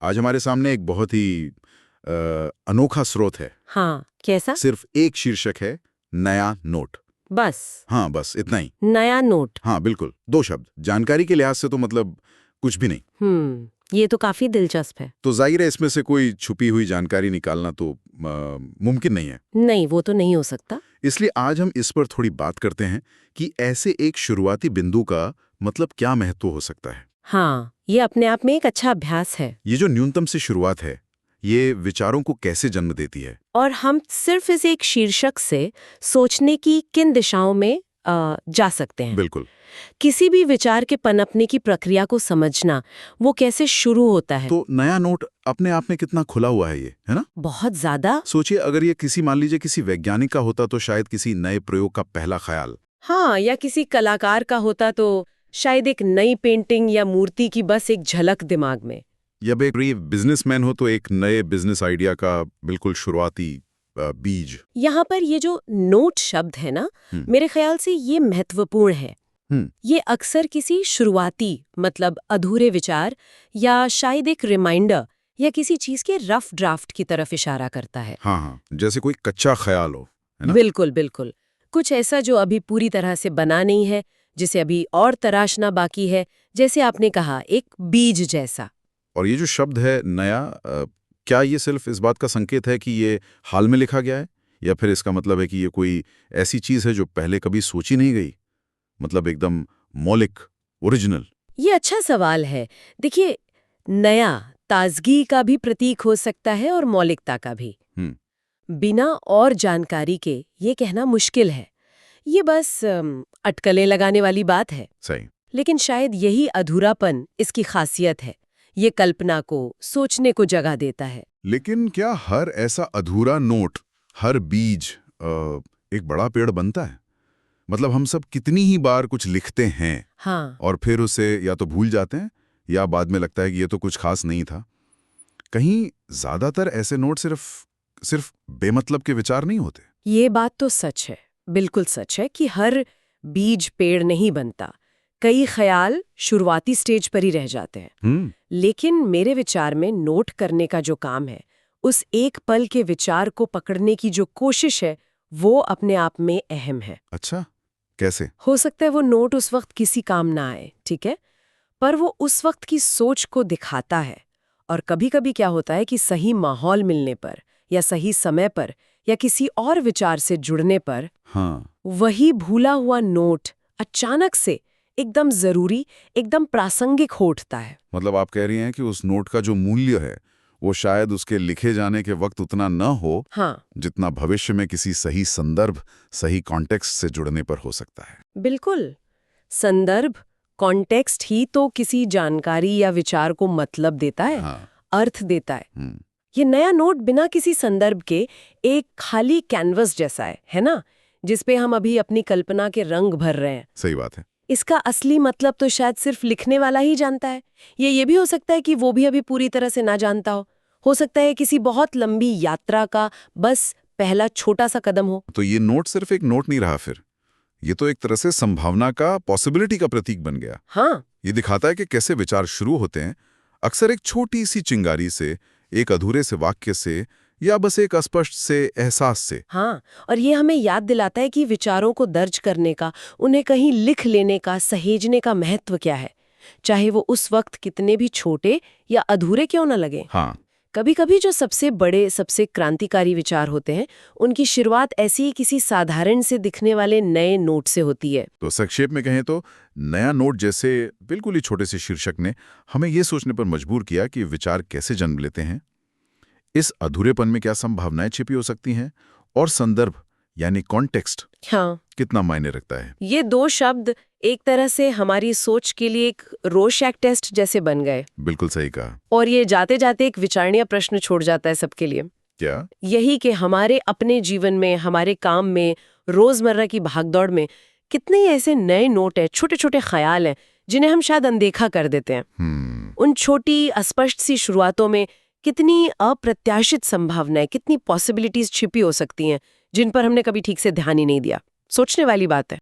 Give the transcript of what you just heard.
आज हमारे सामने एक बहुत ही अनोखा स्रोत है। हाँ, कैसा? सिर्फ एक शीर्षक है, नया नोट। बस हाँ, बस इतना ही। नया नोट। हाँ, बिल्कुल, 2 शब्द। जानकारी के लिहाज से तो मतलब कुछ भी नहीं। ये तो काफी दिलचस्प है। तो जाहिर है इसमें से कोई छुपी हुई जानकारी निकालना तो मुमकिन नहीं है। नहीं, वो तो नहीं हो सकता। इसलिए आज हम इस पर थोड़ी बात करते हैं कि ऐसे एक शुरुआती बिंदु का मतलब क्या महत्व हो सकता है। हाँ, ये अपने आप में एक अच्छा अभ्यास है। ये जो न्यूनतम से शुरुआत है, ये विचारों को कैसे जन्म देती है। और हम सिर्फ इस एक शीर्षक से सोचने की किन दिशाओं में जा सकते हैं। बिल्कुल। किसी भी विचार के पनपने की प्रक्रिया को समझना, वो कैसे शुरू होता है। तो नया नोट अपने आप में कितना खुला हुआ है ये, है ना? बहुत ज्यादा। सोचिए, अगर ये मान लीजिए किसी वैज्ञानिक का होता तो शायद किसी नए प्रयोग का पहला ख्याल। हाँ, या किसी कलाकार का होता तो शायद एक नई पेंटिंग या मूर्ति की बस एक झलक दिमाग में। या कोई बिजनेसमैन हो तो एक नए बिजनेस आइडिया का बिल्कुल शुरुआती बीज। यहाँ पर ये जो नोट शब्द है ना, मेरे ख्याल से ये महत्वपूर्ण है। ये अक्सर किसी शुरुआती मतलब अधूरे विचार या शायद एक रिमाइंडर या किसी चीज के रफ ड्राफ्ट की तरफ इशारा करता है। हाँ हाँ, जैसे कोई कच्चा ख्याल हो, है ना? बिल्कुल बिल्कुल। कुछ ऐसा जो अभी पूरी तरह से बना नहीं है, जिसे अभी और तराशना बाकी है, जैसे आपने कहा एक बीज जैसा। और ये जो शब्द है नया, क्या ये सिर्फ इस बात का संकेत है कि ये हाल में लिखा गया है, या फिर इसका मतलब है कि ये कोई ऐसी चीज है जो पहले कभी सोची नहीं गई, मतलब एकदम मौलिक, ओरिजिनल? ये अच्छा सवाल है। देखिए, नया ताजगी का भी प्रतीक हो सकता है और मौलिकता का भी। बिना और जानकारी के ये कहना मुश्किल है। ये बस अटकलें लगाने वाली बात है। सही। लेकिन शायद यही अधूरापन इसकी खासियत है। ये कल्पना को, सोचने को जगह देता है। लेकिन क्या हर ऐसा अधूरा नोट, हर बीज एक बड़ा पेड़ बनता है? मतलब हम सब कितनी ही बार कुछ लिखते हैं, हाँ। और फिर उसे या तो भूल जाते हैं या बाद में लगता है कि ये तो कुछ खास नहीं था। कहीं ज्यादातर ऐसे नोट सिर्फ बेमतलब के विचार नहीं होते? ये बात तो सच है, बिल्कुल सच है कि हर बीज पेड़ नहीं बनता। कई ख्याल शुरुआती स्टेज पर ही रह जाते हैं। लेकिन मेरे विचार में नोट करने का जो काम है, उस एक पल के विचार को पकड़ने की जो कोशिश है, वो अपने आप में अहम है। अच्छा, कैसे? हो सकता है वो नोट उस वक्त किसी काम ना आए, ठीक है, पर वो उस वक्त की सोच को दिखाता है। और कभी-कभी क्या होता है कि सही माहौल मिलने पर या सही समय पर या किसी और विचार से जुड़ने पर, हाँ, वही भूला हुआ नोट अचानक से एकदम जरूरी, एकदम प्रासंगिक हो उठता है। मतलब आप कह रही हैं कि उस नोट का जो मूल्य है वो शायद उसके लिखे जाने के वक्त उतना न हो, हाँ, जितना भविष्य में किसी सही संदर्भ, सही कॉन्टेक्स्ट से जुड़ने पर हो सकता है। बिल्कुल। संदर्भ, कॉन्टेक्स्ट ही तो किसी जानकारी या विचार को मतलब देता है, हाँ। अर्थ देता है। ये नया नोट बिना किसी संदर्भ के एक खाली कैनवस जैसा है ना, जिसपे हम अभी अपनी कल्पना के रंग भर रहे हैं। सही बात है। इसका असली मतलब तो शायद सिर्फ लिखने वाला ही जानता है। ये भी हो सकता है कि वो भी अभी पूरी तरह से ना जानता हो सकता है किसी बहुत लंबी यात्रा का बस पहला छोटा सा कदम हो। तो ये नोट सिर्फ एक नोट नहीं रहा, फिर ये तो एक तरह से संभावना का, पॉसिबिलिटी का प्रतीक बन गया। हाँ, ये दिखाता है कि कैसे विचार शुरू होते हैं, अक्सर एक छोटी सी चिंगारी से, एक अधूरे से वाक्य से, या बस एक अस्पष्ट से एहसास से। हाँ, और ये हमें याद दिलाता है कि विचारों को दर्ज करने का, उन्हें कहीं लिख लेने का, सहेजने का महत्व क्या है, चाहे वो उस वक्त कितने भी छोटे या अधूरे क्यों न लगे। हाँ। कभी-कभी जो सबसे बड़े, सबसे क्रांतिकारी विचार होते हैं, उनकी शुरुआत ऐसी ही किसी साधारण से दिखने वाले नए नोट से होती है। तो संक्षेप में कहें तो नया नोट जैसे बिल्कुल ही छोटे से शीर्षक ने हमें ये सोचने पर मजबूर किया कि विचार कैसे जन्म लेते हैं, इस अधूरेपन में क्या संभावनाएं छिपी हो सकती हैं, और संदर्भ यानी कॉन्टेक्स्ट हाँ, कितना मायने रखता है। ये दो शब्द एक तरह से हमारी सोच के लिए एक रोशैक टेस्ट जैसे बन गए। बिल्कुल सही कहा। और ये जाते जाते एक विचारणीय प्रश्न छोड़ जाता है सबके लिए। क्या? यही कि हमारे अपने जीवन में, हमारे काम में, रोजमर्रा की भागदौड़ में कितने ऐसे नए नोट हैं, छोटे छोटे ख्याल हैं, जिन्हें हम शायद अनदेखा कर देते हैं। उन छोटी अस्पष्ट सी शुरुआतों में कितनी अप्रत्याशित संभावनाएं, कितनी पॉसिबिलिटीज छिपी हो सकती हैं, जिन पर हमने कभी ठीक से ध्यान ही नहीं दिया। सोचने वाली बात है।